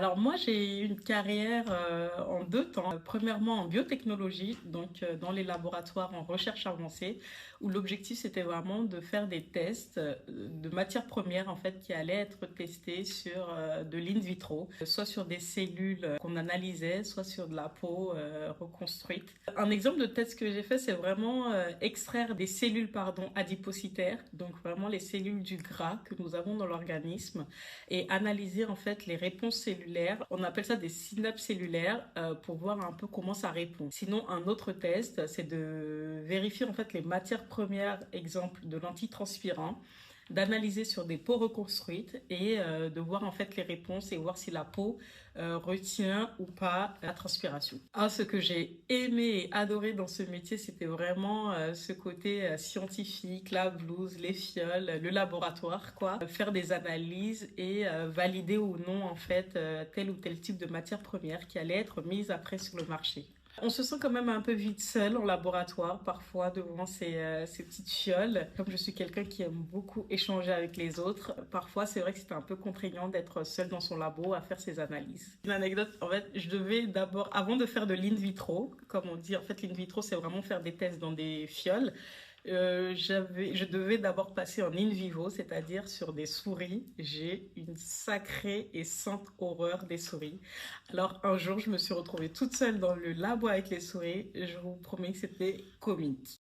Alors moi, j'ai eu une carrière en deux temps. Premièrement en biotechnologie, donc dans les laboratoires en recherche avancée, où l'objectif c'était vraiment de faire des tests de matières premières en fait qui allaient être testées sur de l'in vitro, soit sur des cellules qu'on analysait, soit sur de la peau reconstruite. Un exemple de test que j'ai fait, c'est vraiment extraire des cellules adipocytaires, donc vraiment les cellules du gras que nous avons dans l'organisme et analyser en fait les réponses cellulaires. On appelle ça des synapses cellulaires pour voir un peu comment ça répond. Sinon, un autre test, c'est de vérifier en fait les matières premières, exemple de l'antitranspirant, d'analyser sur des peaux reconstruites et de voir en fait les réponses et voir si la peau retient ou pas la transpiration. Ah, ce que j'ai aimé et adoré dans ce métier, c'était vraiment ce côté scientifique, la blouse, les fioles, le laboratoire, quoi. Faire des analyses et valider ou non en fait tel ou tel type de matière première qui allait être mise après sur le marché. On se sent quand même un peu vite seul en laboratoire, parfois devant ces petites fioles. Comme je suis quelqu'un qui aime beaucoup échanger avec les autres, parfois c'est vrai que c'était un peu contraignant d'être seul dans son labo à faire ses analyses. Une anecdote, en fait, je devais d'abord, avant de faire de l'in vitro, comme on dit, en fait l'in vitro c'est vraiment faire des tests dans des fioles. Je devais d'abord passer en in vivo, c'est-à-dire sur des souris. J'ai une sacrée et sainte horreur des souris. Alors un jour, je me suis retrouvée toute seule dans le labo avec les souris. Je vous promets que c'était comique.